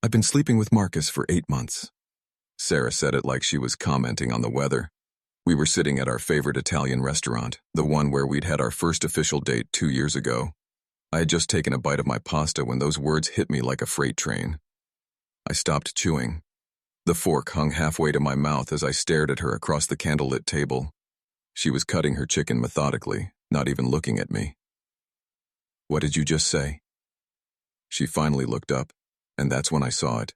I've been sleeping with Marcus for 8 months. Sarah said it like she was commenting on the weather. We were sitting at our favorite Italian restaurant, the one where we'd had our first official date 2 years ago. I had just taken a bite of my pasta when those words hit me like a freight train. I stopped chewing. The fork hung halfway to my mouth as I stared at her across the candlelit table. She was cutting her chicken methodically, not even looking at me. "What did you just say?" She finally looked up, and that's when I saw it.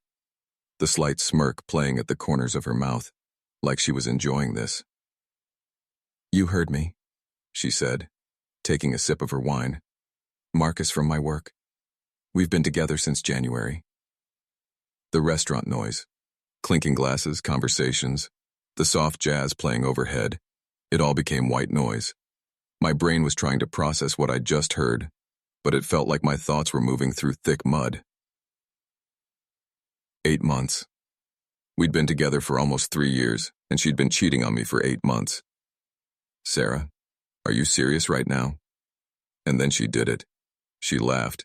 The slight smirk playing at the corners of her mouth, like she was enjoying this. "You heard me," she said, taking a sip of her wine. "Marcus from my work. We've been together since January." The restaurant noise, clinking glasses, conversations, the soft jazz playing overhead, it all became white noise. My brain was trying to process what I'd just heard, but it felt like my thoughts were moving through thick mud. 8 months. We'd been together for almost 3 years, and she'd been cheating on me for 8 months. "Sarah, are you serious right now?" And then she did it. She laughed.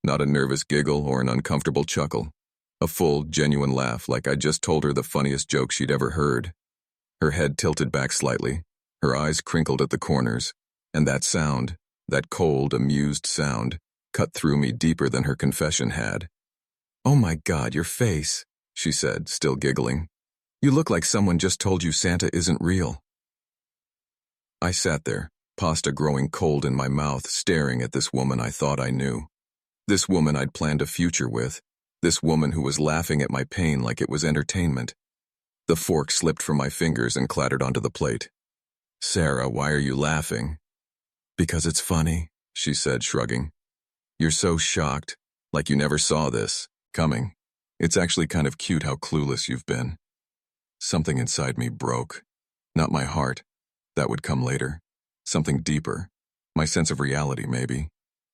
Not a nervous giggle or an uncomfortable chuckle. A full, genuine laugh like I'd just told her the funniest joke she'd ever heard. Her head tilted back slightly, her eyes crinkled at the corners, and that sound, that cold, amused sound, cut through me deeper than her confession had. "Oh my God, your face," she said, still giggling. "You look like someone just told you Santa isn't real." I sat there, pasta growing cold in my mouth, staring at this woman I thought I knew. This woman I'd planned a future with. This woman who was laughing at my pain like it was entertainment. The fork slipped from my fingers and clattered onto the plate. "Sarah, why are you laughing?" "Because it's funny," she said, shrugging. "You're so shocked, like you never saw this coming. It's actually kind of cute how clueless you've been." Something inside me broke. Not my heart. That would come later. Something deeper. My sense of reality, maybe.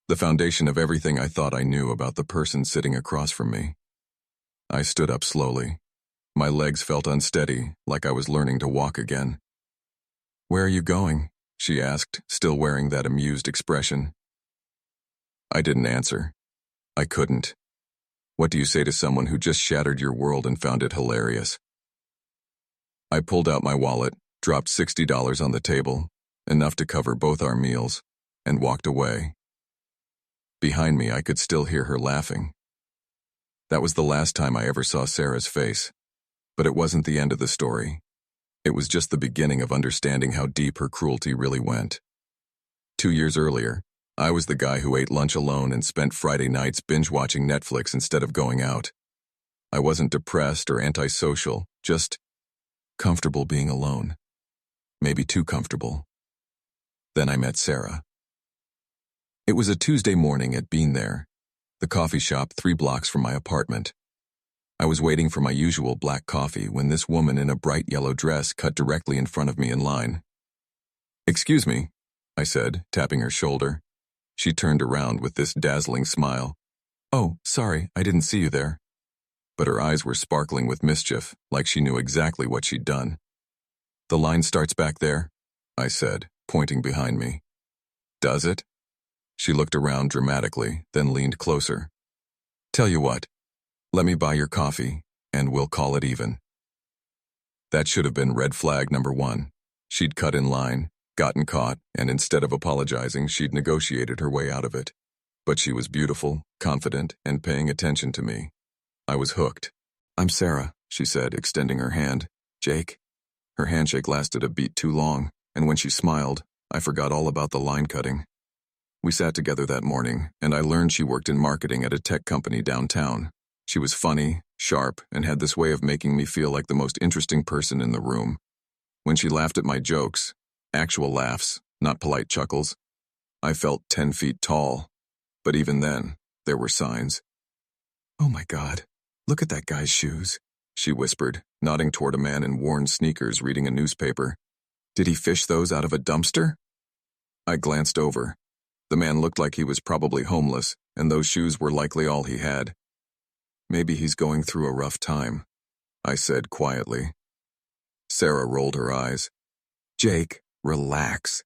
The foundation of everything I thought I knew about the person sitting across from me. I stood up slowly. My legs felt unsteady, like I was learning to walk again. "Where are you going?" she asked, still wearing that amused expression. I didn't answer. I couldn't. What do you say to someone who just shattered your world and found it hilarious? I pulled out my wallet, dropped $60 on the table, enough to cover both our meals, and walked away. Behind me, I could still hear her laughing. That was the last time I ever saw Sarah's face, but it wasn't the end of the story. It was just the beginning of understanding how deep her cruelty really went. 2 years earlier, I was the guy who ate lunch alone and spent Friday nights binge-watching Netflix instead of going out. I wasn't depressed or antisocial, just comfortable being alone. Maybe too comfortable. Then I met Sarah. It was a Tuesday morning at Bean There, the coffee shop 3 blocks from my apartment. I was waiting for my usual black coffee when this woman in a bright yellow dress cut directly in front of me in line. "Excuse me," I said, tapping her shoulder. She turned around with this dazzling smile. "Oh, sorry, I didn't see you there." But her eyes were sparkling with mischief, like she knew exactly what she'd done. "The line starts back there," I said, pointing behind me. "Does it?" She looked around dramatically, then leaned closer. "Tell you what, let me buy your coffee, and we'll call it even." That should have been red flag number 1. She'd cut in line, gotten caught, and instead of apologizing, she'd negotiated her way out of it. But she was beautiful, confident, and paying attention to me. I was hooked. "I'm Sarah," she said, extending her hand. "Jake." Her handshake lasted a beat too long, and when she smiled, I forgot all about the line cutting. We sat together that morning, and I learned she worked in marketing at a tech company downtown. She was funny, sharp, and had this way of making me feel like the most interesting person in the room. When she laughed at my jokes, actual laughs, not polite chuckles, I felt 10 feet tall. But even then, there were signs. "Oh my God, look at that guy's shoes," she whispered, nodding toward a man in worn sneakers reading a newspaper. "Did he fish those out of a dumpster?" I glanced over. The man looked like he was probably homeless, and those shoes were likely all he had. "Maybe he's going through a rough time," I said quietly. Sarah rolled her eyes. "Jake, relax.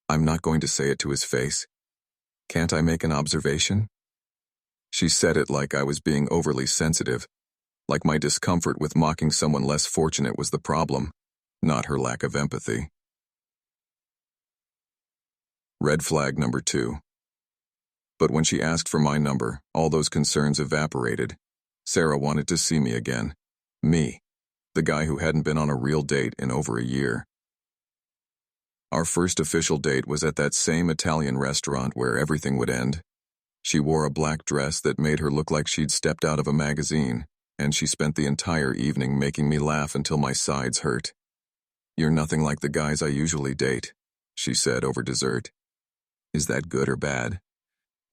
I'm not going to say it to his face. Can't I make an observation?" She said it like I was being overly sensitive, Like my discomfort with mocking someone less fortunate was the problem, not her lack of empathy. Red flag number 2. But when she asked for my number, all those concerns evaporated. Sarah wanted to see me again. Me, the guy who hadn't been on a real date in over a year. Our first official date was at that same Italian restaurant where everything would end. She wore a black dress that made her look like she'd stepped out of a magazine, and she spent the entire evening making me laugh until my sides hurt. "You're nothing like the guys I usually date," she said over dessert. "Is that good or bad?"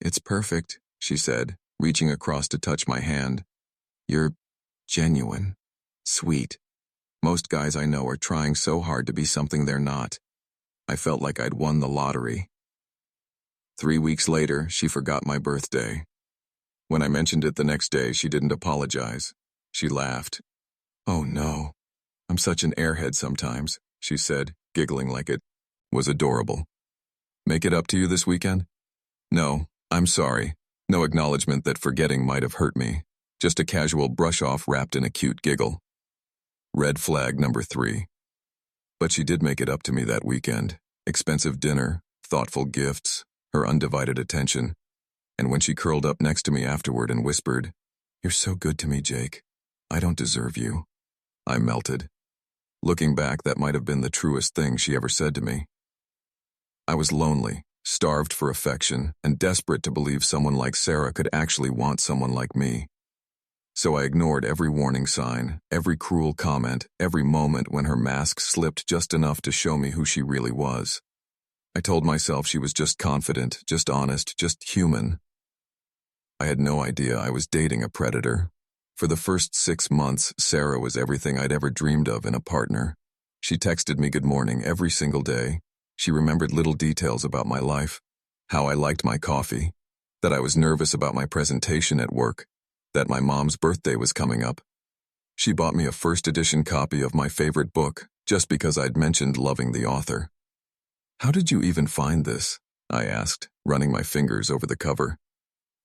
"It's perfect," she said, reaching across to touch my hand. "You're genuine, sweet. Most guys I know are trying so hard to be something they're not." I felt like I'd won the lottery. 3 weeks later, she forgot my birthday. When I mentioned it the next day, she didn't apologize. She laughed. "Oh no, I'm such an airhead sometimes," she said, giggling like it was adorable. "Make it up to you this weekend?" "No, I'm sorry." No acknowledgement that forgetting might have hurt me. Just a casual brush-off wrapped in a cute giggle. Red flag number 3. But she did make it up to me that weekend. Expensive dinner, thoughtful gifts, her undivided attention. And when she curled up next to me afterward and whispered, "You're so good to me, Jake. I don't deserve you," I melted. Looking back, that might have been the truest thing she ever said to me. I was lonely, starved for affection, and desperate to believe someone like Sarah could actually want someone like me. So I ignored every warning sign, every cruel comment, every moment when her mask slipped just enough to show me who she really was. I told myself she was just confident, just honest, just human. I had no idea I was dating a predator. For the first 6 months, Sarah was everything I'd ever dreamed of in a partner. She texted me good morning every single day. She remembered little details about my life, how I liked my coffee, that I was nervous about my presentation at work, that my mom's birthday was coming up. She bought me a first edition copy of my favorite book just because I'd mentioned loving the author. "How did you even find this?" I asked, running my fingers over the cover.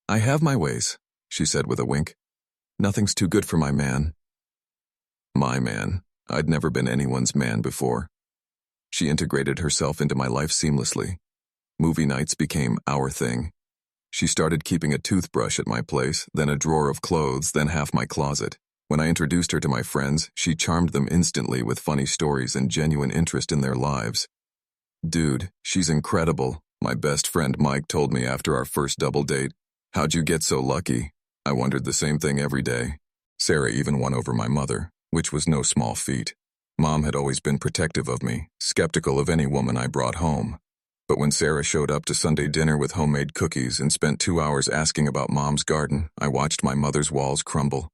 "I have my ways," she said with a wink. "Nothing's too good for my man." My man. I'd never been anyone's man before. She integrated herself into my life seamlessly. Movie nights became our thing. She started keeping a toothbrush at my place, then a drawer of clothes, then half my closet. When I introduced her to my friends, she charmed them instantly with funny stories and genuine interest in their lives. "Dude, she's incredible," my best friend Mike told me after our first double date. "How'd you get so lucky?" I wondered the same thing every day. Sarah even won over my mother, which was no small feat. Mom had always been protective of me, skeptical of any woman I brought home. But when Sarah showed up to Sunday dinner with homemade cookies and spent 2 hours asking about Mom's garden, I watched my mother's walls crumble.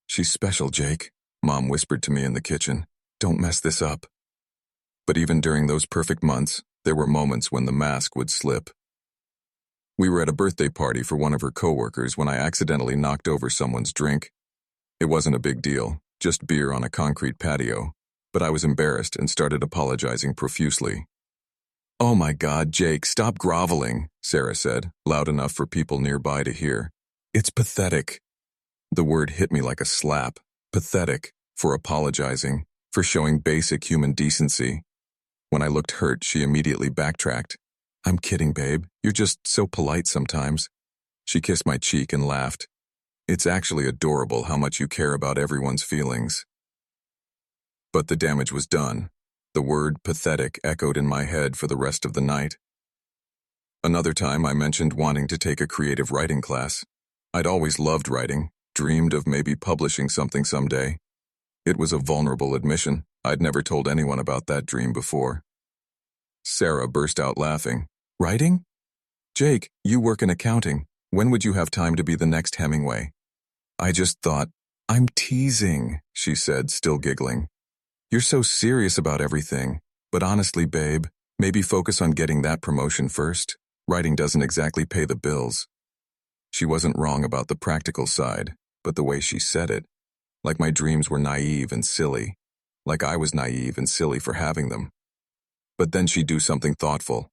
"She's special, Jake," Mom whispered to me in the kitchen. "Don't mess this up." But even during those perfect months, there were moments when the mask would slip. We were at a birthday party for one of her coworkers when I accidentally knocked over someone's drink. It wasn't a big deal, just beer on a concrete patio, but I was embarrassed and started apologizing profusely. "Oh my God, Jake, stop groveling," Sarah said, loud enough for people nearby to hear. "It's pathetic." The word hit me like a slap. Pathetic, for apologizing, for showing basic human decency. When I looked hurt, she immediately backtracked. "I'm kidding, babe. You're just so polite sometimes." She kissed my cheek and laughed. "It's actually adorable how much you care about everyone's feelings." But the damage was done. The word pathetic echoed in my head for the rest of the night. Another time I mentioned wanting to take a creative writing class. I'd always loved writing, dreamed of maybe publishing something someday. It was a vulnerable admission. I'd never told anyone about that dream before. Sarah burst out laughing. "Writing? Jake, you work in accounting. When would you have time to be the next Hemingway?" I just thought, "I'm teasing," she said, still giggling. "You're so serious about everything. But honestly, babe, maybe focus on getting that promotion first. Writing doesn't exactly pay the bills." She wasn't wrong about the practical side, but the way she said it, like my dreams were naive and silly, like I was naive and silly for having them. But then she'd do something thoughtful,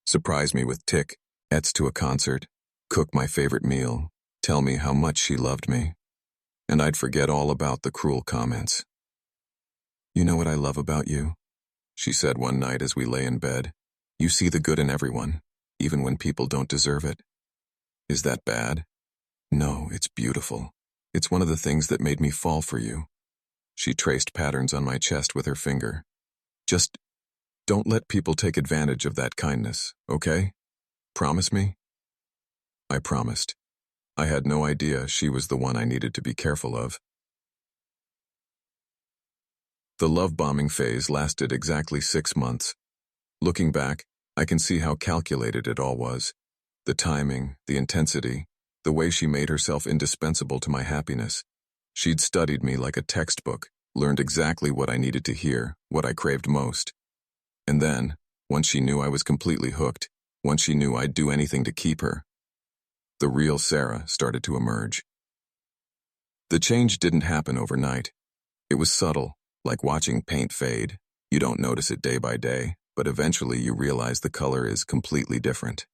surprise me with tickets to a concert, cook my favorite meal, tell me how much she loved me. and I'd forget all about the cruel comments. "You know what I love about you?" she said one night as we lay in bed. "You see the good in everyone, even when people don't deserve it." "Is that bad?" "No, it's beautiful. It's one of the things that made me fall for you." She traced patterns on my chest with her finger. "Just don't let people take advantage of that kindness, okay? Promise me?" I promised. I had no idea she was the one I needed to be careful of. The love bombing phase lasted exactly 6 months. Looking back, I can see how calculated it all was. The timing, the intensity, the way she made herself indispensable to my happiness. She'd studied me like a textbook, learned exactly what I needed to hear, what I craved most. And then, once she knew I was completely hooked, once she knew I'd do anything to keep her, the real Sarah started to emerge. The change didn't happen overnight. It was subtle, like watching paint fade. You don't notice it day by day, but eventually you realize the color is completely different.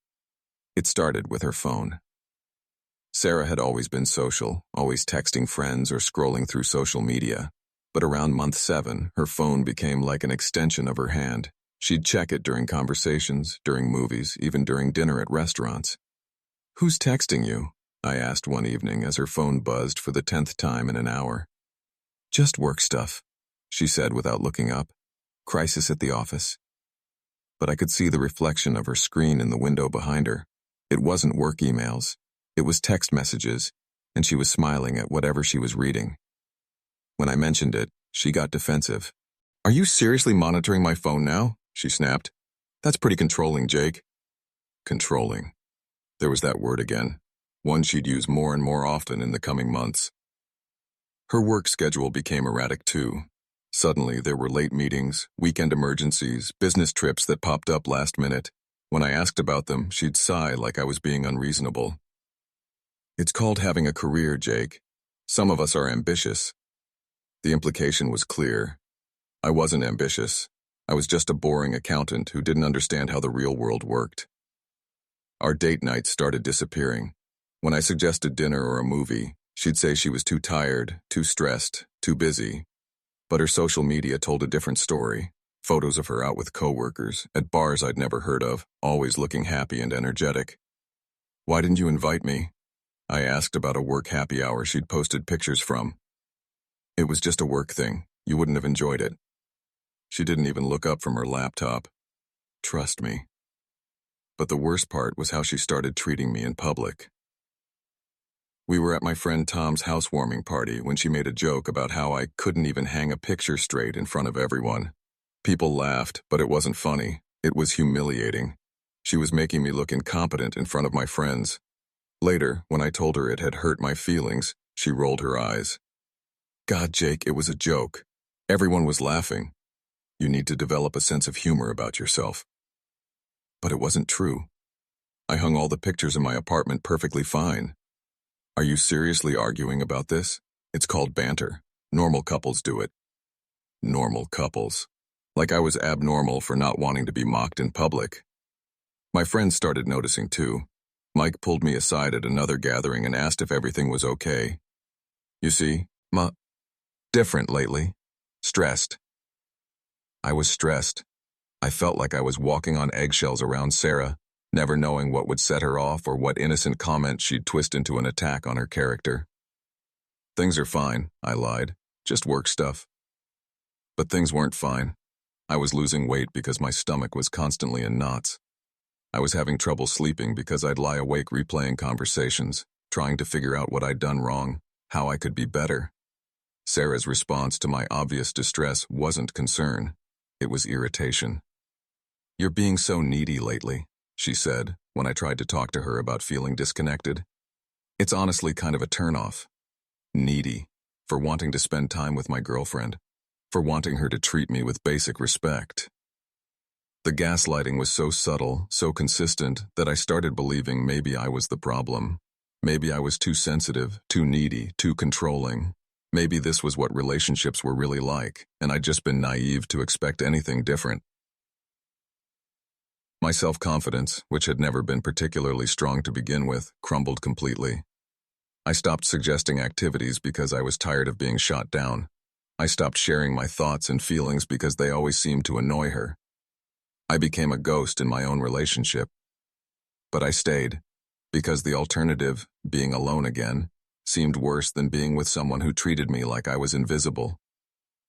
It started with her phone. Sarah had always been social, always texting friends or scrolling through social media. But around month 7, her phone became like an extension of her hand. She'd check it during conversations, during movies, even during dinner at restaurants. "Who's texting you?" I asked one evening as her phone buzzed for the 10th time in an hour. "Just work stuff," she said without looking up. "Crisis at the office." But I could see the reflection of her screen in the window behind her. It wasn't work emails. It was text messages, and she was smiling at whatever she was reading. When I mentioned it, she got defensive. "Are you seriously monitoring my phone now?" she snapped. "That's pretty controlling, Jake." Controlling. There was that word again, one she'd use more and more often in the coming months. Her work schedule became erratic too. Suddenly, there were late meetings, weekend emergencies, business trips that popped up last minute. When I asked about them, she'd sigh like I was being unreasonable. "It's called having a career, Jake. Some of us are ambitious." The implication was clear. I wasn't ambitious. I was just a boring accountant who didn't understand how the real world worked. Our date nights started disappearing. When I suggested dinner or a movie, she'd say she was too tired, too stressed, too busy. But her social media told a different story. Photos of her out with coworkers, at bars I'd never heard of, always looking happy and energetic. "Why didn't you invite me?" I asked about a work happy hour she'd posted pictures from. "It was just a work thing. You wouldn't have enjoyed it." She didn't even look up from her laptop. Trust me. But the worst part was how she started treating me in public. We were at my friend Tom's housewarming party when she made a joke about how I couldn't even hang a picture straight in front of everyone. People laughed, but it wasn't funny. It was humiliating. She was making me look incompetent in front of my friends. Later, when I told her it had hurt my feelings, she rolled her eyes. "God, Jake, it was a joke. Everyone was laughing. You need to develop a sense of humor about yourself." But it wasn't true. I hung all the pictures in my apartment perfectly fine. "Are you seriously arguing about this? It's called banter. Normal couples do it." Normal couples. Like I was abnormal for not wanting to be mocked in public. My friends started noticing too. Mike pulled me aside at another gathering and asked if everything was okay. "You see, different lately. Stressed." I was stressed. I felt like I was walking on eggshells around Sarah, never knowing what would set her off or what innocent comment she'd twist into an attack on her character. "Things are fine," I lied. "Just work stuff." But things weren't fine. I was losing weight because my stomach was constantly in knots. I was having trouble sleeping because I'd lie awake replaying conversations, trying to figure out what I'd done wrong, how I could be better. Sarah's response to my obvious distress wasn't concern. It was irritation. "You're being so needy lately," she said, when I tried to talk to her about feeling disconnected. "It's honestly kind of a turnoff. Needy, for wanting to spend time with my girlfriend, for wanting her to treat me with basic respect." The gaslighting was so subtle, so consistent, that I started believing maybe I was the problem. Maybe I was too sensitive, too needy, too controlling. Maybe this was what relationships were really like, and I'd just been naive to expect anything different. My self-confidence, which had never been particularly strong to begin with, crumbled completely. I stopped suggesting activities because I was tired of being shot down. I stopped sharing my thoughts and feelings because they always seemed to annoy her. I became a ghost in my own relationship. But I stayed, because the alternative, being alone again, seemed worse than being with someone who treated me like I was invisible.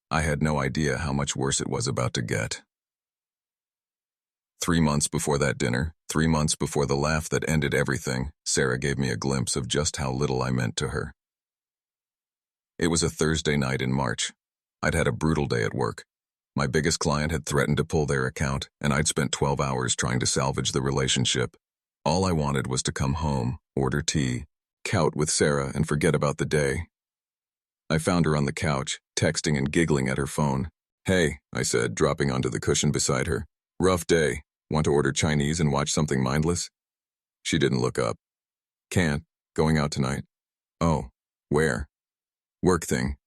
I had no idea how much worse it was about to get. 3 months before that dinner, 3 months before the laugh that ended everything, Sarah gave me a glimpse of just how little I meant to her. It was a Thursday night in March. I'd had a brutal day at work. My biggest client had threatened to pull their account, and I'd spent 12 hours trying to salvage the relationship. All I wanted was to come home, order tea, cout with Sarah, and forget about the day. I found her on the couch, texting and giggling at her phone. "Hey," I said, dropping onto the cushion beside her. "Rough day. Want to order Chinese and watch something mindless?" She didn't look up. "Can't. Going out tonight." "Oh, where?" "Work thing."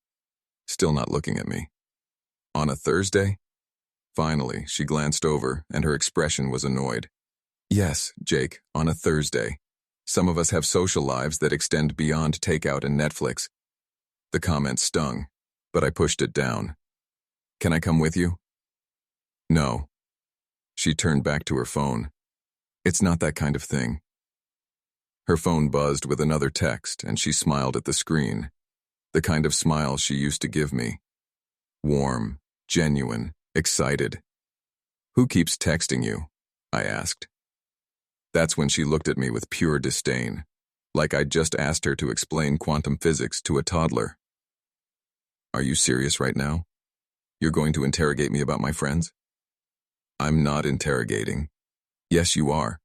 Still not looking at me. "On a Thursday?" Finally, she glanced over, and her expression was annoyed. "Yes, Jake, on a Thursday. Some of us have social lives that extend beyond takeout and Netflix." The comment stung, but I pushed it down. "Can I come with you?" "No." She turned back to her phone. "It's not that kind of thing." Her phone buzzed with another text, and she smiled at the screen. The kind of smile she used to give me. Warm, genuine, excited. "Who keeps texting you?" I asked. That's when she looked at me with pure disdain, like I'd just asked her to explain quantum physics to a toddler. "Are you serious right now? You're going to interrogate me about my friends?" "I'm not interrogating." "Yes, you are.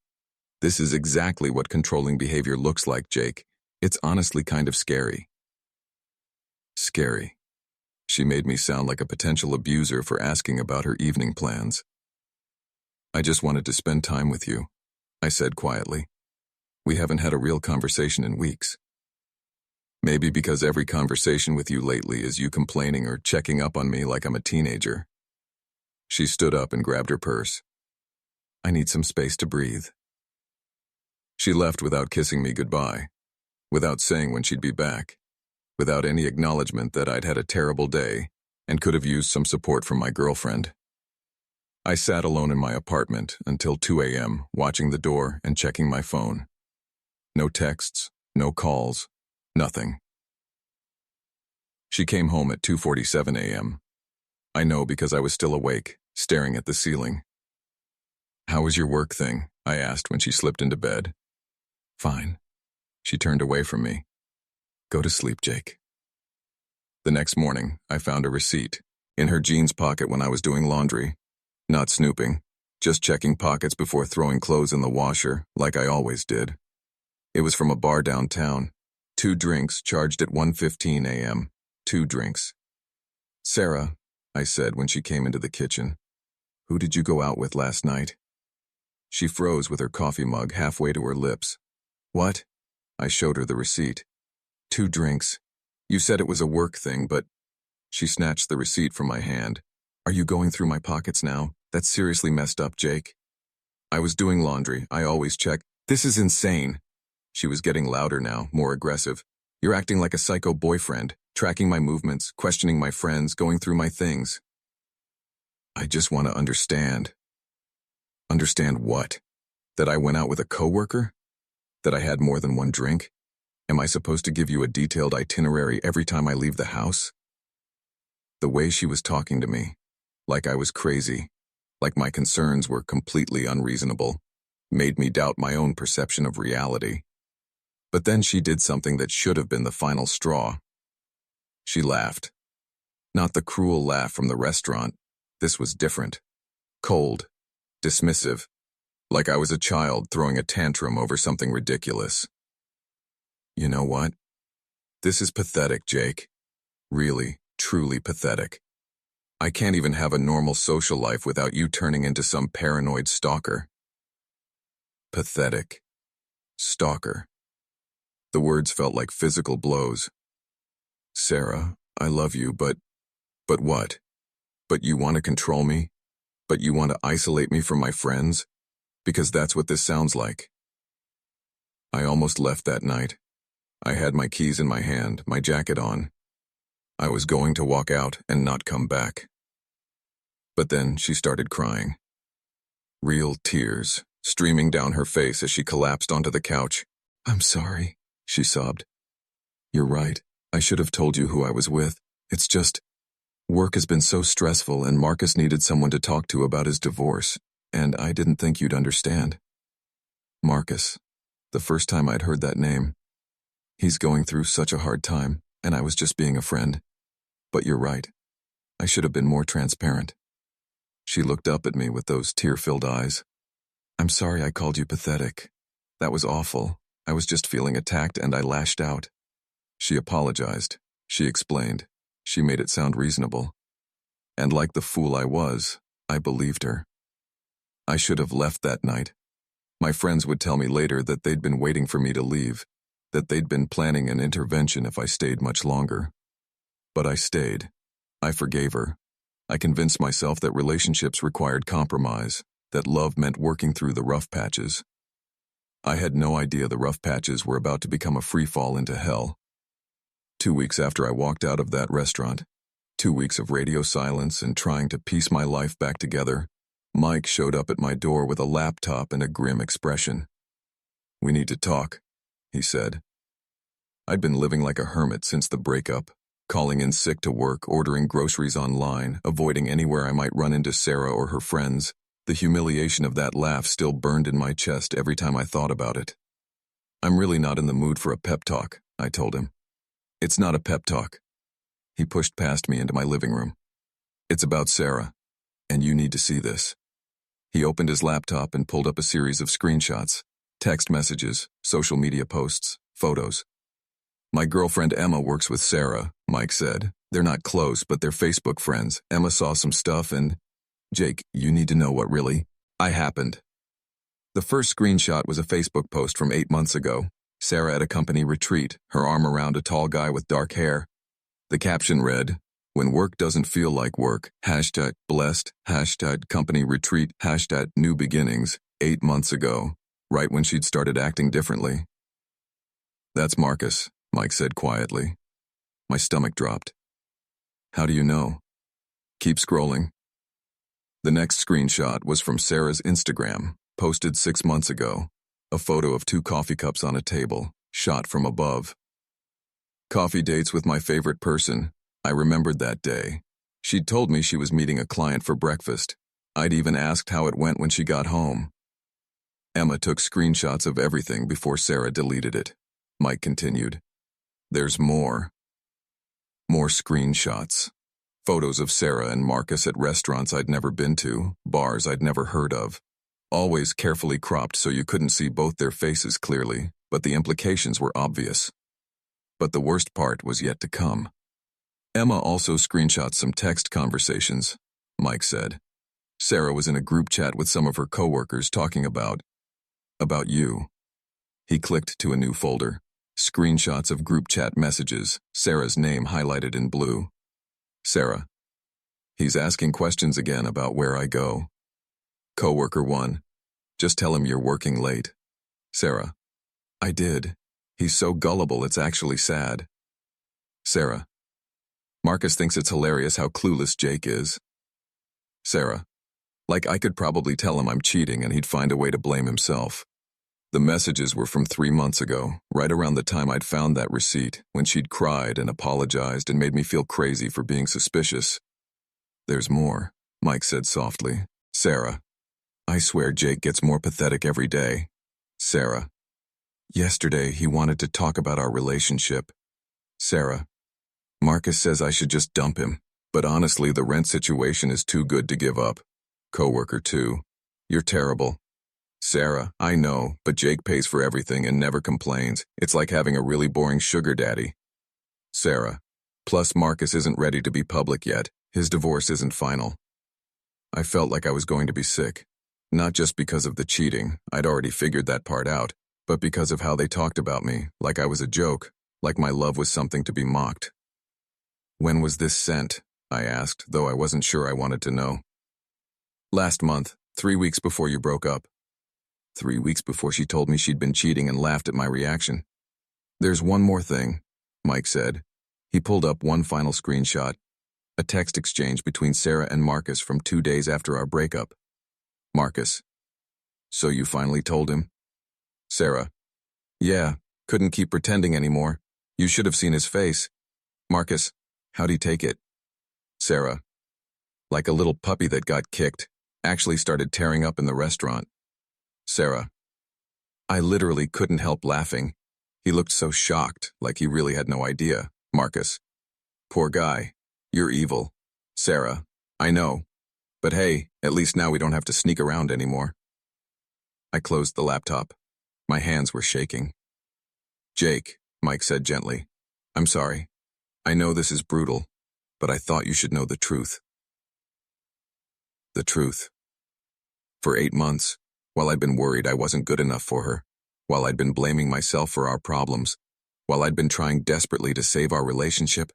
This is exactly what controlling behavior looks like, Jake. It's honestly kind of scary." Scary. She made me sound like a potential abuser for asking about her evening plans. "I just wanted to spend time with you," I said quietly. "We haven't had a real conversation in weeks." Maybe because every conversation with you lately is you complaining or checking up on me like I'm a teenager. She stood up and grabbed her purse. "I need some space to breathe." She left without kissing me goodbye, without saying when she'd be back, without any acknowledgement that I'd had a terrible day and could have used some support from my girlfriend. I sat alone in my apartment until 2 a.m., watching the door and checking my phone. No texts, no calls, nothing. She came home at 2:47 a.m. I know because I was still awake, staring at the ceiling. "How was your work thing?" I asked when she slipped into bed. "Fine." She turned away from me. "Go to sleep, Jake." The next morning, I found a receipt in her jeans pocket when I was doing laundry. Not snooping, just checking pockets before throwing clothes in the washer, like I always did. It was from a bar downtown. 2 drinks charged at 1:15 a.m. 2 drinks. "Sarah," I said when she came into the kitchen, "who did you go out with last night?" She froze with her coffee mug halfway to her lips. "What?" I showed her the receipt. 2 drinks. You said it was a work thing, but... She snatched the receipt from my hand. "Are you going through my pockets now? That's seriously messed up, Jake." "I was doing laundry. I always check." "This is insane." She was getting louder now, more aggressive. "You're acting like a psycho boyfriend, tracking my movements, questioning my friends, going through my things." "I just want to understand." "Understand what? That I went out with a coworker? That I had more than 1 drink? Am I supposed to give you a detailed itinerary every time I leave the house?" The way she was talking to me, like I was crazy, like my concerns were completely unreasonable, made me doubt my own perception of reality. But then she did something that should have been the final straw. She laughed. Not the cruel laugh from the restaurant. This was different. Cold, dismissive, like I was a child throwing a tantrum over something ridiculous. "You know what? This is pathetic, Jake. Really, truly pathetic. I can't even have a normal social life without you turning into some paranoid stalker." Pathetic. Stalker. The words felt like physical blows. "Sarah, I love you, but what? But you want to control me? But you want to isolate me from my friends? Because that's what this sounds like." I almost left that night. I had my keys in my hand, my jacket on. I was going to walk out and not come back. But then she started crying. Real tears, streaming down her face as she collapsed onto the couch. "I'm sorry," she sobbed. "You're right. I should have told you who I was with. It's just, work has been so stressful and Marcus needed someone to talk to about his divorce, and I didn't think you'd understand." Marcus. The first time I'd heard that name. He's going through such a hard time, and I was just being a friend. But you're right. I should have been more transparent. She looked up at me with those tear-filled eyes. "I'm sorry I called you pathetic. That was awful. I was just feeling attacked and I lashed out." She apologized. She explained. She made it sound reasonable. And like the fool I was, I believed her. I should have left that night. My friends would tell me later that they'd been waiting for me to leave, that they'd been planning an intervention if I stayed much longer. But I stayed. I forgave her. I convinced myself that relationships required compromise, that love meant working through the rough patches. I had no idea the rough patches were about to become a free fall into hell. 2 weeks after I walked out of that restaurant, 2 weeks of radio silence and trying to piece my life back together, Mike showed up at my door with a laptop and a grim expression. "We need to talk," he said. I'd been living like a hermit since the breakup, calling in sick to work, ordering groceries online, avoiding anywhere I might run into Sarah or her friends. The humiliation of that laugh still burned in my chest every time I thought about it. "I'm really not in the mood for a pep talk," I told him. "It's not a pep talk." He pushed past me into my living room. "It's about Sarah, and you need to see this." He opened his laptop and pulled up a series of screenshots, text messages, social media posts, photos. "My girlfriend Emma works with Sarah," Mike said. "They're not close, but they're Facebook friends. Emma saw some stuff and... Jake, you need to know what really happened." The first screenshot was a Facebook post from 8 months ago. Sarah at a company retreat, her arm around a tall guy with dark hair. The caption read, "When work doesn't feel like work, #blessed, #company retreat, #new beginnings, 8 months ago," right when she'd started acting differently. "That's Marcus," Mike said quietly. My stomach dropped. "How do you know?" "Keep scrolling." The next screenshot was from Sarah's Instagram, posted 6 months ago. A photo of 2 coffee cups on a table, shot from above. "Coffee dates with my favorite person. I remembered that day. She'd told me she was meeting a client for breakfast. I'd even asked how it went when she got home." Emma took screenshots of everything before Sarah deleted it. Mike continued. "There's more. More screenshots. Photos of Sarah and Marcus at restaurants I'd never been to, bars I'd never heard of. Always carefully cropped so you couldn't see both their faces clearly, but the implications were obvious. But the worst part was yet to come. Emma also screenshot some text conversations," Mike said. "Sarah was in a group chat with some of her coworkers talking about you." He clicked to a new folder. Screenshots of group chat messages, Sarah's name highlighted in blue. Sarah. "He's asking questions again about where I go." Coworker 1. "Just tell him you're working late." Sarah. "I did. He's so gullible it's actually sad." Sarah. "Marcus thinks it's hilarious how clueless Jake is." Sarah. "Like I could probably tell him I'm cheating and he'd find a way to blame himself." The messages were from 3 months ago, right around the time I'd found that receipt, when she'd cried and apologized and made me feel crazy for being suspicious. "There's more," Mike said softly. Sarah. "I swear Jake gets more pathetic every day." Sarah. "Yesterday he wanted to talk about our relationship." Sarah. "Marcus says I should just dump him, but honestly the rent situation is too good to give up." Coworker 2. "You're terrible." Sarah. "I know, but Jake pays for everything and never complains. It's like having a really boring sugar daddy." Sarah. "Plus Marcus isn't ready to be public yet. His divorce isn't final." I felt like I was going to be sick. Not just because of the cheating, I'd already figured that part out, but because of how they talked about me, like I was a joke, like my love was something to be mocked. "When was this sent?" I asked, though I wasn't sure I wanted to know. "Last month, 3 weeks before you broke up." 3 weeks before she told me she'd been cheating and laughed at my reaction. There's one more thing, Mike said. He pulled up one final screenshot, a text exchange between Sarah and Marcus from 2 days after our breakup. Marcus: "So you finally told him?" Sarah: "Yeah, couldn't keep pretending anymore. You should have seen his face." Marcus: "How'd he take it?" Sarah: "Like a little puppy that got kicked. Actually started tearing up in the restaurant." Sarah: "I literally couldn't help laughing. He looked so shocked, like he really had no idea." Marcus: "Poor guy. You're evil." Sarah: "I know. But hey, at least now we don't have to sneak around anymore." I closed the laptop. My hands were shaking. "Jake," Mike said gently, "I'm sorry. I know this is brutal, but I thought you should know the truth." The truth. For 8 months, while I'd been worried I wasn't good enough for her, while I'd been blaming myself for our problems, while I'd been trying desperately to save our relationship,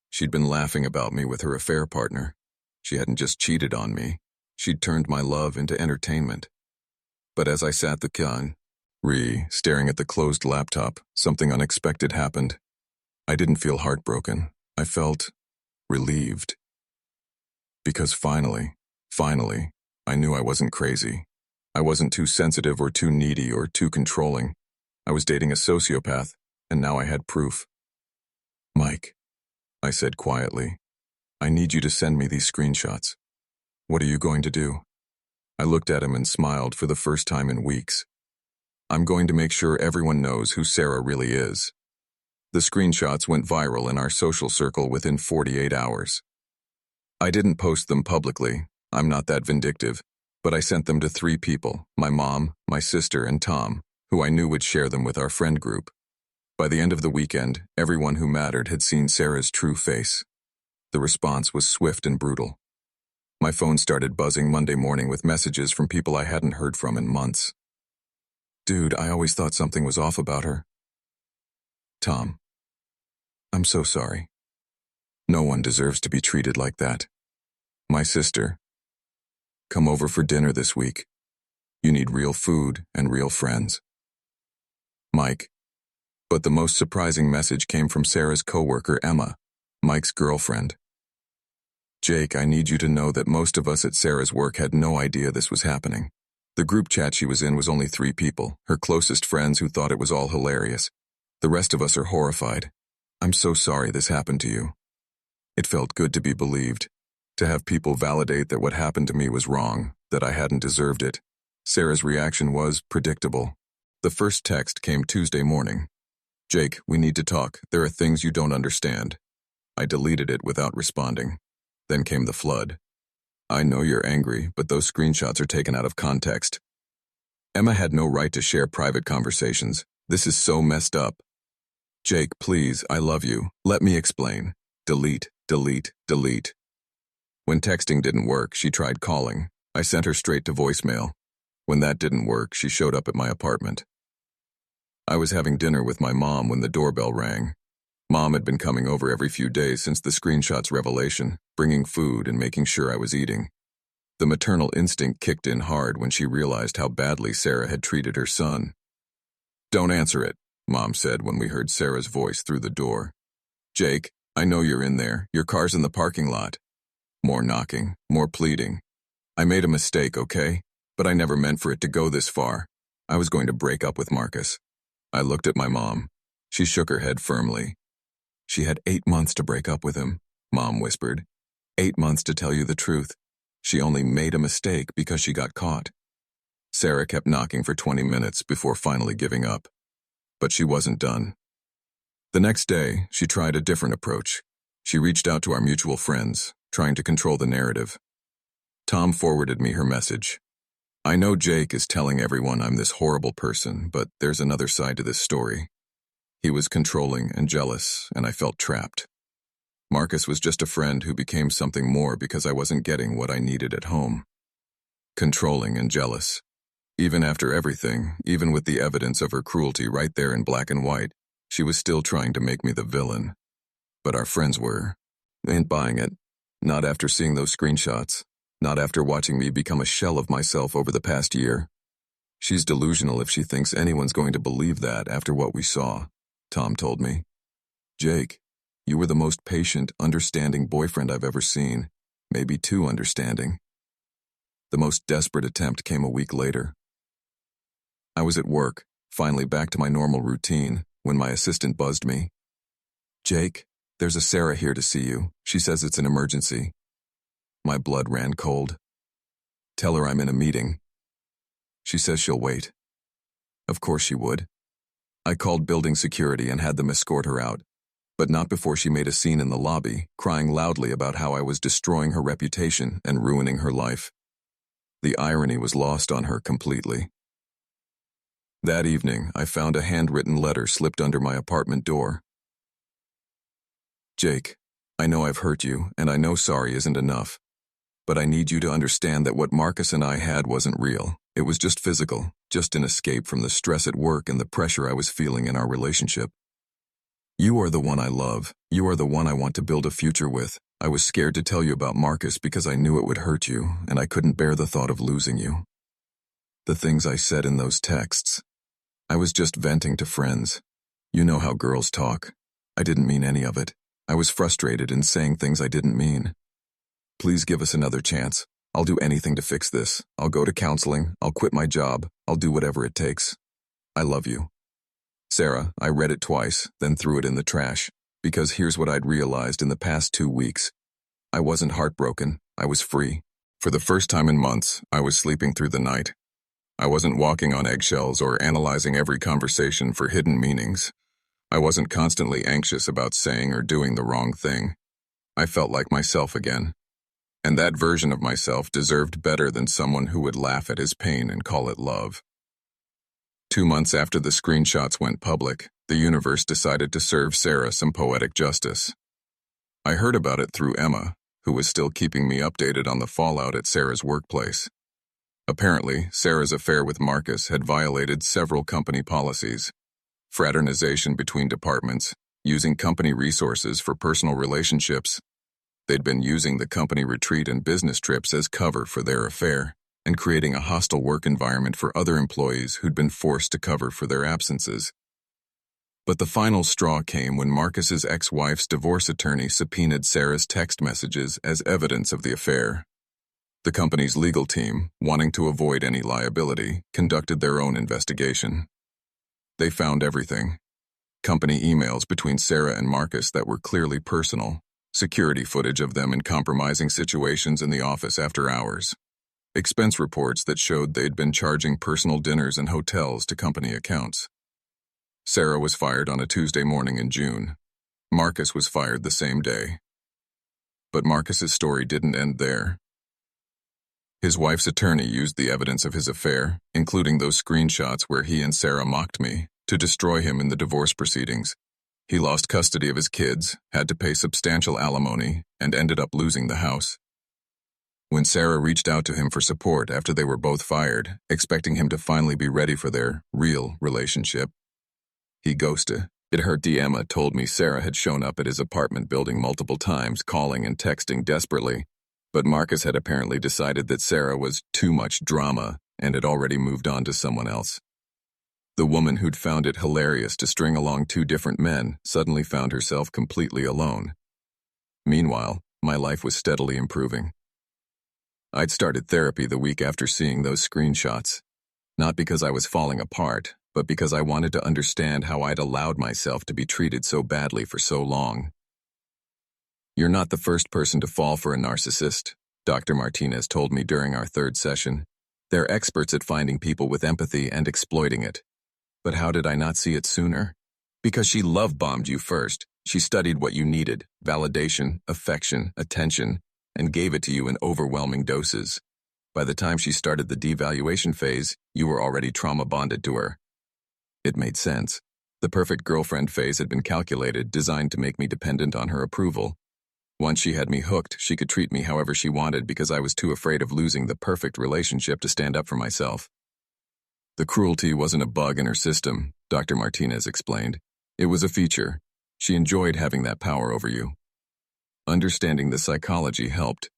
she'd been laughing about me with her affair partner. She hadn't just cheated on me. She'd turned my love into entertainment. But as I sat staring at the closed laptop, something unexpected happened. I didn't feel heartbroken. I felt relieved. Because finally, I knew I wasn't crazy. I wasn't too sensitive or too needy or too controlling. I was dating a sociopath, and now I had proof. "Mike," I said quietly, "I need you to send me these screenshots." "What are you going to do?" I looked at him and smiled for the first time in weeks. "I'm going to make sure everyone knows who Sarah really is." The screenshots went viral in our social circle within 48 hours. I didn't post them publicly. I'm not that vindictive. But I sent them to 3 people, my mom, my sister, and Tom, who I knew would share them with our friend group. By the end of the weekend, everyone who mattered had seen Sarah's true face. The response was swift and brutal. My phone started buzzing Monday morning with messages from people I hadn't heard from in months. "Dude, I always thought something was off about her." Tom: "I'm so sorry. No one deserves to be treated like that." My sister: "Come over for dinner this week. You need real food and real friends." Mike: But the most surprising message came from Sarah's coworker, Emma, Mike's girlfriend. "Jake, I need you to know that most of us at Sarah's work had no idea this was happening. The group chat she was in was only 3 people, her closest friends who thought it was all hilarious. The rest of us are horrified. I'm so sorry this happened to you." It felt good to be believed, to have people validate that what happened to me was wrong, that I hadn't deserved it. Sarah's reaction was predictable. The first text came Tuesday morning. "Jake, we need to talk. There are things you don't understand." I deleted it without responding. Then came the flood. "I know you're angry, but those screenshots are taken out of context. Emma had no right to share private conversations. This is so messed up. Jake, please, I love you. Let me explain." Delete, delete, delete. When texting didn't work, she tried calling. I sent her straight to voicemail. When that didn't work, she showed up at my apartment. I was having dinner with my mom when the doorbell rang. Mom had been coming over every few days since the screenshots revelation, bringing food and making sure I was eating. The maternal instinct kicked in hard when she realized how badly Sarah had treated her son. "Don't answer it," Mom said when we heard Sarah's voice through the door. "Jake, I know you're in there. Your car's in the parking lot." More knocking, more pleading. "I made a mistake, okay? But I never meant for it to go this far. I was going to break up with Marcus." I looked at my mom. She shook her head firmly. "She had 8 months to break up with him," Mom whispered. 8 months to tell you the truth. She only made a mistake because she got caught. Sarah kept knocking for 20 minutes before finally giving up. But she wasn't done. The next day, she tried a different approach. She reached out to our mutual friends, trying to control the narrative. Tom forwarded me her message. "I know Jake is telling everyone I'm this horrible person, but there's another side to this story. He was controlling and jealous, and I felt trapped. Marcus was just a friend who became something more because I wasn't getting what I needed at home. Controlling and jealous. Even after everything, even with the evidence of her cruelty right there in black and white, she was still trying to make me the villain. But our friends were. They ain't buying it. Not after seeing those screenshots. Not after watching me become a shell of myself over the past year. She's delusional if she thinks anyone's going to believe that after what we saw. Tom told me. Jake, you were the most patient, understanding boyfriend I've ever seen, maybe too understanding. The most desperate attempt came a week later. I was at work, finally back to my normal routine, when my assistant buzzed me. Jake, there's a Sarah here to see you. She says it's an emergency. My blood ran cold. Tell her I'm in a meeting. She says she'll wait. Of course she would. I called building security and had them escort her out, but not before she made a scene in the lobby, crying loudly about how I was destroying her reputation and ruining her life. The irony was lost on her completely. That evening, I found a handwritten letter slipped under my apartment door. Jake, I know I've hurt you, and I know sorry isn't enough. But I need you to understand that what Marcus and I had wasn't real. It was just physical, just an escape from the stress at work and the pressure I was feeling in our relationship. You are the one I love. You are the one I want to build a future with. I was scared to tell you about Marcus because I knew it would hurt you, and I couldn't bear the thought of losing you. The things I said in those texts. I was just venting to friends. You know how girls talk. I didn't mean any of it. I was frustrated and saying things I didn't mean. Please give us another chance. I'll do anything to fix this. I'll go to counseling. I'll quit my job. I'll do whatever it takes. I love you. Sarah, I read it twice, then threw it in the trash, because here's what I'd realized in the past 2 weeks. I wasn't heartbroken. I was free. For the first time in months, I was sleeping through the night. I wasn't walking on eggshells or analyzing every conversation for hidden meanings. I wasn't constantly anxious about saying or doing the wrong thing. I felt like myself again. And that version of myself deserved better than someone who would laugh at his pain and call it love. 2 months after the screenshots went public, the universe decided to serve Sarah some poetic justice. I heard about it through Emma, who was still keeping me updated on the fallout at Sarah's workplace. Apparently, Sarah's affair with Marcus had violated several company policies: fraternization between departments, using company resources for personal relationships. They'd been using the company retreat and business trips as cover for their affair, and creating a hostile work environment for other employees who'd been forced to cover for their absences. But the final straw came when Marcus's ex-wife's divorce attorney subpoenaed Sarah's text messages as evidence of the affair. The company's legal team, wanting to avoid any liability, conducted their own investigation. They found everything. Company emails between Sarah and Marcus that were clearly personal, security footage of them in compromising situations in the office after hours, expense reports that showed they'd been charging personal dinners and hotels to company accounts. Sarah was fired on a Tuesday morning in June. Marcus was fired the same day. But Marcus's story didn't end there. His wife's attorney used the evidence of his affair, including those screenshots where he and Sarah mocked me, to destroy him in the divorce proceedings. He lost custody of his kids, had to pay substantial alimony, and ended up losing the house. When Sarah reached out to him for support after they were both fired, expecting him to finally be ready for their real relationship, he ghosted. It hurt. Emma told me Sarah had shown up at his apartment building multiple times, calling and texting desperately, but Marcus had apparently decided that Sarah was too much drama and had already moved on to someone else. The woman who'd found it hilarious to string along 2 different men suddenly found herself completely alone. Meanwhile, my life was steadily improving. I'd started therapy the week after seeing those screenshots, not because I was falling apart, but because I wanted to understand how I'd allowed myself to be treated so badly for so long. You're not the first person to fall for a narcissist, Dr. Martinez told me during our 3rd session. They're experts at finding people with empathy and exploiting it. But how did I not see it sooner? Because she love-bombed you first. She studied what you needed: validation, affection, attention, and gave it to you in overwhelming doses. By the time she started the devaluation phase, you were already trauma-bonded to her. It made sense. The perfect girlfriend phase had been calculated, designed to make me dependent on her approval. Once she had me hooked, she could treat me however she wanted because I was too afraid of losing the perfect relationship to stand up for myself. The cruelty wasn't a bug in her system, Dr. Martinez explained. It was a feature. She enjoyed having that power over you. Understanding the psychology helped,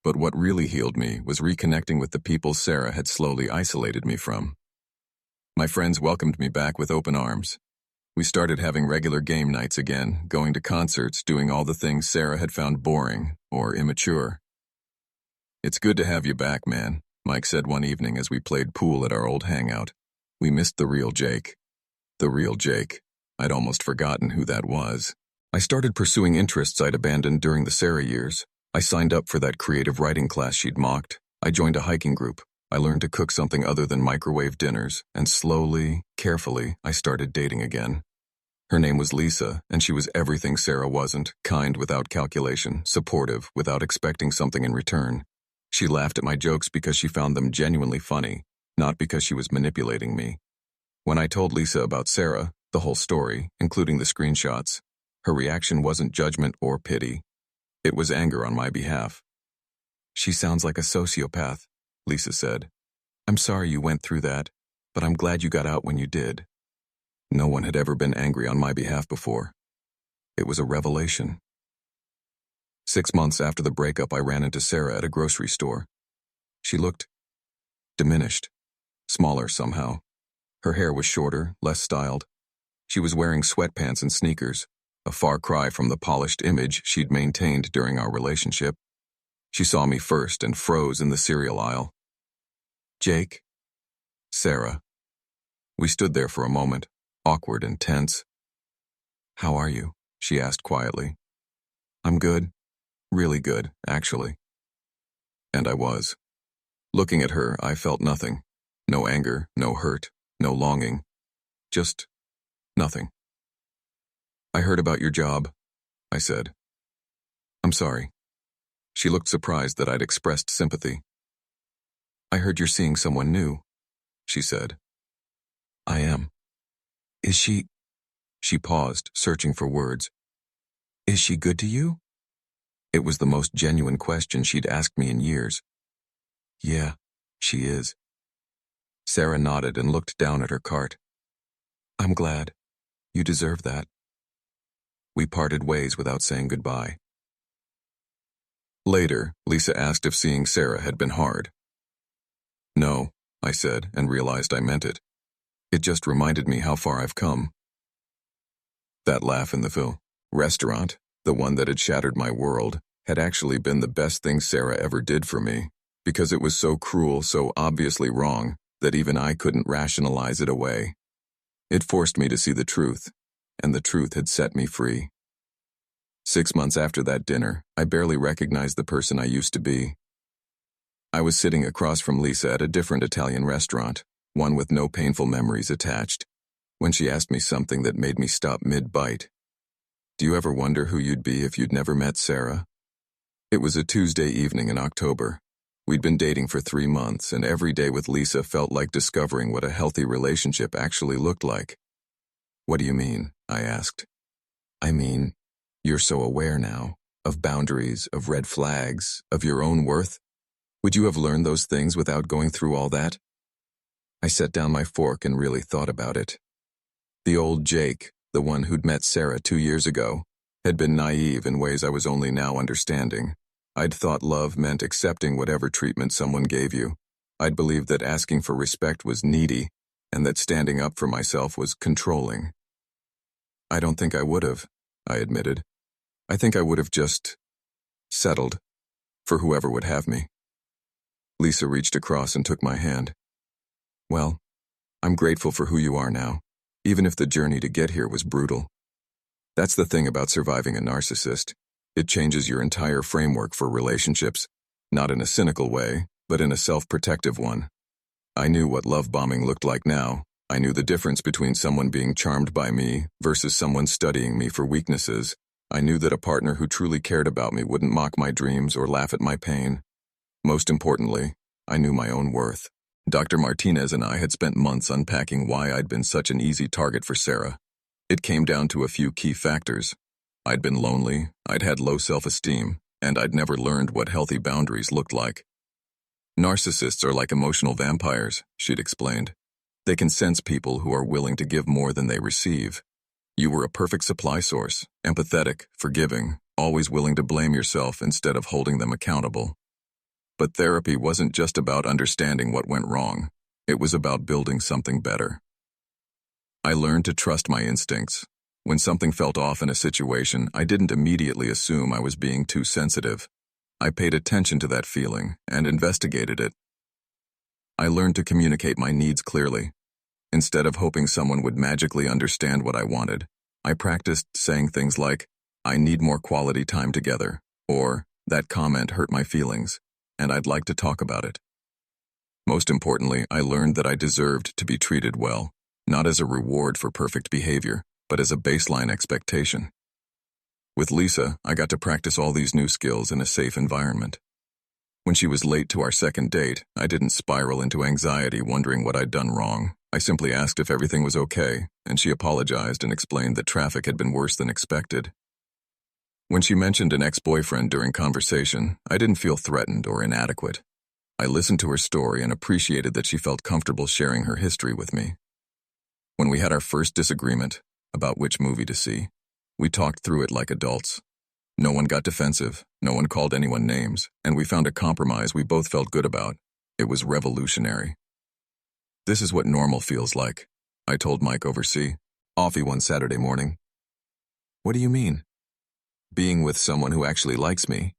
but what really healed me was reconnecting with the people Sarah had slowly isolated me from. My friends welcomed me back with open arms. We started having regular game nights again, going to concerts, doing all the things Sarah had found boring or immature. "It's good to have you back, man," Mike said one evening as we played pool at our old hangout. We missed the real Jake. The real Jake. I'd almost forgotten who that was. I started pursuing interests I'd abandoned during the Sarah years. I signed up for that creative writing class she'd mocked. I joined a hiking group. I learned to cook something other than microwave dinners, and slowly, carefully, I started dating again. Her name was Lisa, and she was everything Sarah wasn't, kind without calculation, supportive without expecting something in return. She laughed at my jokes because she found them genuinely funny, not because she was manipulating me. When I told Lisa about Sarah, the whole story, including the screenshots, her reaction wasn't judgment or pity. It was anger on my behalf. "She sounds like a sociopath," Lisa said. "I'm sorry you went through that, but I'm glad you got out when you did." No one had ever been angry on my behalf before. It was a revelation. 6 months after the breakup, I ran into Sarah at a grocery store. She looked diminished, smaller somehow. Her hair was shorter, less styled. She was wearing sweatpants and sneakers, a far cry from the polished image she'd maintained during our relationship. She saw me first and froze in the cereal aisle. "Jake?" "Sarah." We stood there for a moment, awkward and tense. "How are you?" she asked quietly. "I'm good. Really good, actually." And I was. Looking at her, I felt nothing. No anger, no hurt, no longing. Just nothing. "I heard about your job," I said. "I'm sorry." She looked surprised that I'd expressed sympathy. "I heard you're seeing someone new," she said. "I am." "Is she—" She paused, searching for words. "Is she good to you?" It was the most genuine question she'd asked me in years. "Yeah, she is." Sarah nodded and looked down at her cart. "I'm glad. You deserve that." We parted ways without saying goodbye. Later, Lisa asked if seeing Sarah had been hard. "No," I said, and realized I meant it. "It just reminded me how far I've come." That laugh in the restaurant, the one that had shattered my world, had actually been the best thing Sarah ever did for me, because it was so cruel, so obviously wrong, that even I couldn't rationalize it away. It forced me to see the truth, and the truth had set me free. 6 months after that dinner, I barely recognized the person I used to be. I was sitting across from Lisa at a different Italian restaurant, one with no painful memories attached, when she asked me something that made me stop mid-bite. "Do you ever wonder who you'd be if you'd never met Sarah?" It was a Tuesday evening in October. We'd been dating for 3 months, and every day with Lisa felt like discovering what a healthy relationship actually looked like. "What do you mean?" I asked. "I mean, you're so aware now, of boundaries, of red flags, of your own worth. Would you have learned those things without going through all that?" I set down my fork and really thought about it. The old Jake, the one who'd met Sarah 2 years ago, had been naive in ways I was only now understanding. I'd thought love meant accepting whatever treatment someone gave you. I'd believed that asking for respect was needy, and that standing up for myself was controlling. "I don't think I would have," I admitted. "I think I would have just settled for whoever would have me." Lisa reached across and took my hand. "Well, I'm grateful for who you are now, even if the journey to get here was brutal. That's the thing about surviving a narcissist. It changes your entire framework for relationships, not in a cynical way, but in a self-protective one. I knew what love bombing looked like now. I knew the difference between someone being charmed by me versus someone studying me for weaknesses. I knew that a partner who truly cared about me wouldn't mock my dreams or laugh at my pain. Most importantly, I knew my own worth. Dr. Martinez and I had spent months unpacking why I'd been such an easy target for Sarah. It came down to a few key factors. I'd been lonely, I'd had low self-esteem, and I'd never learned what healthy boundaries looked like. "Narcissists are like emotional vampires," she'd explained. "They can sense people who are willing to give more than they receive. You were a perfect supply source, empathetic, forgiving, always willing to blame yourself instead of holding them accountable. But therapy wasn't just about understanding what went wrong. It was about building something better." I learned to trust my instincts. When something felt off in a situation, I didn't immediately assume I was being too sensitive. I paid attention to that feeling and investigated it. I learned to communicate my needs clearly. Instead of hoping someone would magically understand what I wanted, I practiced saying things like, "I need more quality time together," or, "That comment hurt my feelings, and I'd like to talk about it." Most importantly, I learned that I deserved to be treated well, not as a reward for perfect behavior, but as a baseline expectation. With Lisa, I got to practice all these new skills in a safe environment. When she was late to our second date, I didn't spiral into anxiety wondering what I'd done wrong. I simply asked if everything was okay, and she apologized and explained that traffic had been worse than expected. When she mentioned an ex-boyfriend during conversation, I didn't feel threatened or inadequate. I listened to her story and appreciated that she felt comfortable sharing her history with me. When we had our first disagreement about which movie to see, we talked through it like adults. No one got defensive, no one called anyone names, and we found a compromise we both felt good about. It was revolutionary. "This is what normal feels like," I told Mike overseas, offie one Saturday morning. "What do you mean?" "Being with someone who actually likes me,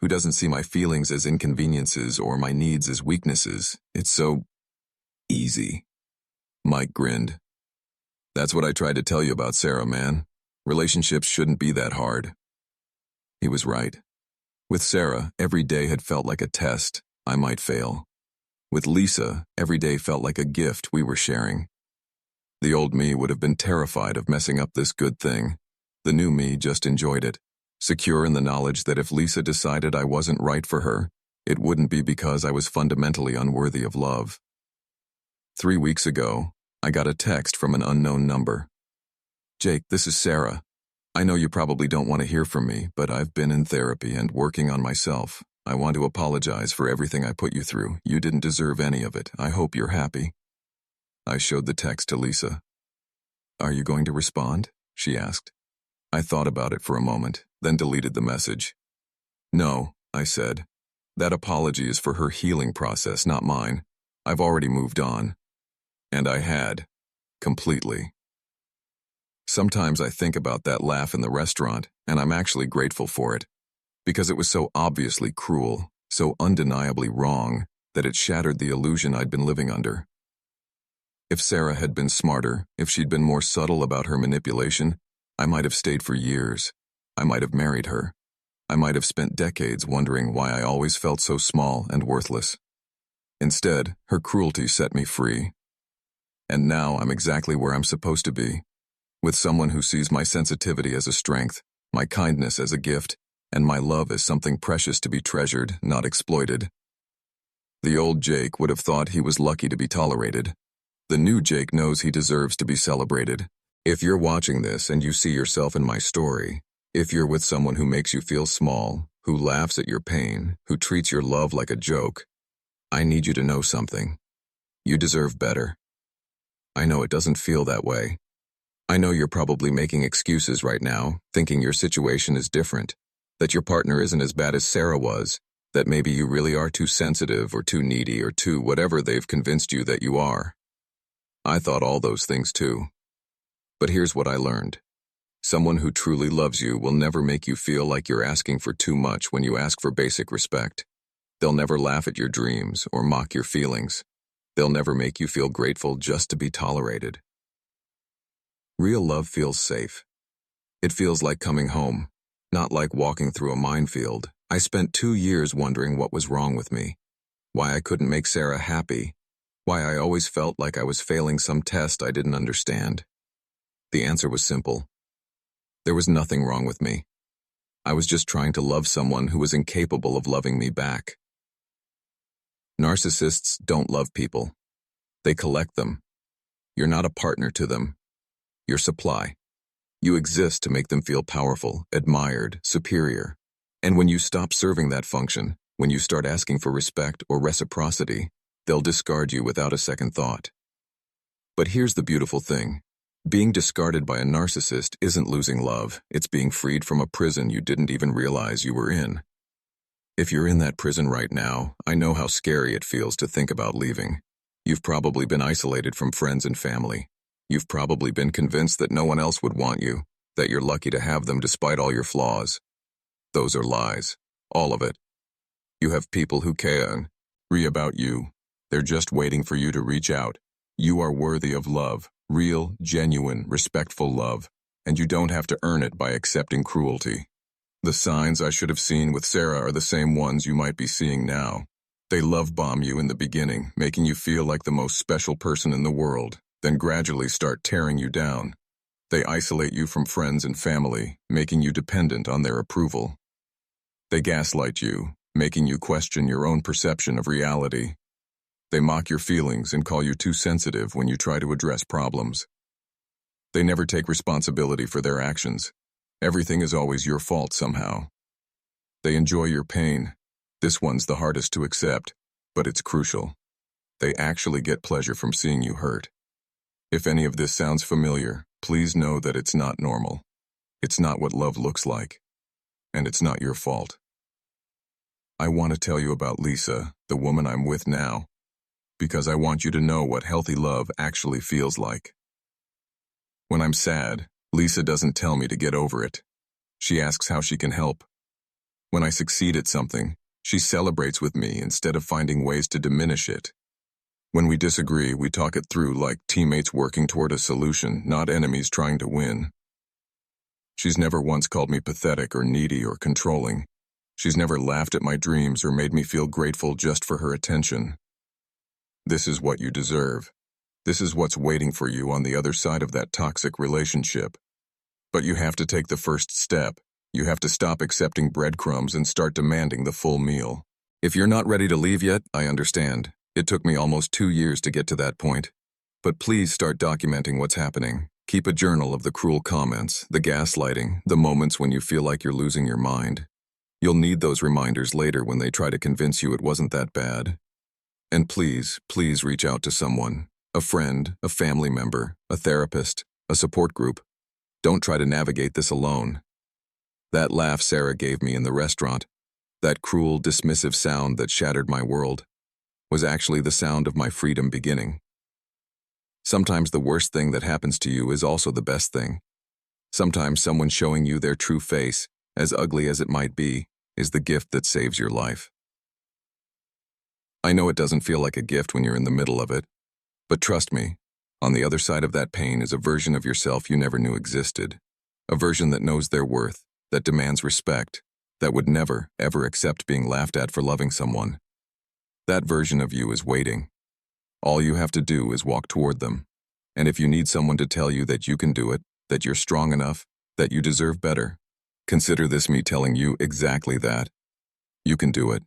who doesn't see my feelings as inconveniences or my needs as weaknesses. It's so easy." Mike grinned. "That's what I tried to tell you about Sarah, man. Relationships shouldn't be that hard." He was right. With Sarah, every day had felt like a test. I might fail. With Lisa, every day felt like a gift we were sharing. The old me would have been terrified of messing up this good thing. The new me just enjoyed it, secure in the knowledge that if Lisa decided I wasn't right for her, it wouldn't be because I was fundamentally unworthy of love. 3 weeks ago, I got a text from an unknown number. "Jake, this is Sarah. I know you probably don't want to hear from me, but I've been in therapy and working on myself. I want to apologize for everything I put you through. You didn't deserve any of it. I hope you're happy." I showed the text to Lisa. "Are you going to respond?" she asked. I thought about it for a moment, then deleted the message. "No," I said. "That apology is for her healing process, not mine. I've already moved on." And I had. Completely. Sometimes I think about that laugh in the restaurant, and I'm actually grateful for it, because it was so obviously cruel, so undeniably wrong, that it shattered the illusion I'd been living under. If Sarah had been smarter, if she'd been more subtle about her manipulation, I might have stayed for years. I might have married her. I might have spent decades wondering why I always felt so small and worthless. Instead, her cruelty set me free. And now I'm exactly where I'm supposed to be, with someone who sees my sensitivity as a strength, my kindness as a gift, and my love as something precious to be treasured, not exploited. The old Jake would have thought he was lucky to be tolerated. The new Jake knows he deserves to be celebrated. If you're watching this and you see yourself in my story, if you're with someone who makes you feel small, who laughs at your pain, who treats your love like a joke, I need you to know something. You deserve better. I know it doesn't feel that way. I know you're probably making excuses right now, thinking your situation is different, that your partner isn't as bad as Sarah was, that maybe you really are too sensitive or too needy or too whatever they've convinced you that you are. I thought all those things too. But here's what I learned. Someone who truly loves you will never make you feel like you're asking for too much when you ask for basic respect. They'll never laugh at your dreams or mock your feelings. They'll never make you feel grateful just to be tolerated. Real love feels safe. It feels like coming home, not like walking through a minefield. I spent 2 years wondering what was wrong with me, why I couldn't make Sarah happy, why I always felt like I was failing some test I didn't understand. The answer was simple. There was nothing wrong with me. I was just trying to love someone who was incapable of loving me back. Narcissists don't love people. They collect them. You're not a partner to them. You're supply. You exist to make them feel powerful, admired, superior. And when you stop serving that function, when you start asking for respect or reciprocity, they'll discard you without a second thought. But here's the beautiful thing. Being discarded by a narcissist isn't losing love. It's being freed from a prison you didn't even realize you were in. If you're in that prison right now, I know how scary it feels to think about leaving. You've probably been isolated from friends and family. You've probably been convinced that no one else would want you, that you're lucky to have them despite all your flaws. Those are lies. All of it. You have people who care about you. They're just waiting for you to reach out. You are worthy of love, real, genuine, respectful love, and you don't have to earn it by accepting cruelty. The signs I should have seen with Sarah are the same ones you might be seeing now. They love bomb you in the beginning, making you feel like the most special person in the world, then gradually start tearing you down. They isolate you from friends and family, making you dependent on their approval. They gaslight you, making you question your own perception of reality. They mock your feelings and call you too sensitive when you try to address problems. They never take responsibility for their actions. Everything is always your fault somehow. They enjoy your pain. This one's the hardest to accept, but it's crucial. They actually get pleasure from seeing you hurt. If any of this sounds familiar, please know that it's not normal. It's not what love looks like. And it's not your fault. I want to tell you about Lisa, the woman I'm with now, because I want you to know what healthy love actually feels like. When I'm sad, Lisa doesn't tell me to get over it. She asks how she can help. When I succeed at something, she celebrates with me instead of finding ways to diminish it. When we disagree, we talk it through like teammates working toward a solution, not enemies trying to win. She's never once called me pathetic or needy or controlling. She's never laughed at my dreams or made me feel grateful just for her attention. This is what you deserve. This is what's waiting for you on the other side of that toxic relationship. But you have to take the first step. You have to stop accepting breadcrumbs and start demanding the full meal. If you're not ready to leave yet, I understand. It took me almost 2 years to get to that point. But please start documenting what's happening. Keep a journal of the cruel comments, the gaslighting, the moments when you feel like you're losing your mind. You'll need those reminders later when they try to convince you it wasn't that bad. And please, please reach out to someone. A friend, a family member, a therapist, a support group. Don't try to navigate this alone. That laugh Sarah gave me in the restaurant, that cruel, dismissive sound that shattered my world, was actually the sound of my freedom beginning. Sometimes the worst thing that happens to you is also the best thing. Sometimes someone showing you their true face, as ugly as it might be, is the gift that saves your life. I know it doesn't feel like a gift when you're in the middle of it, but trust me, on the other side of that pain is a version of yourself you never knew existed, a version that knows their worth, that demands respect, that would never, ever accept being laughed at for loving someone. That version of you is waiting. All you have to do is walk toward them. And if you need someone to tell you that you can do it, that you're strong enough, that you deserve better, consider this me telling you exactly that. You can do it.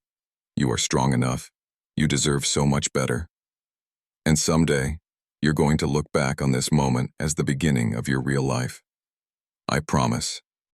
You are strong enough. You deserve so much better. And someday, you're going to look back on this moment as the beginning of your real life. I promise.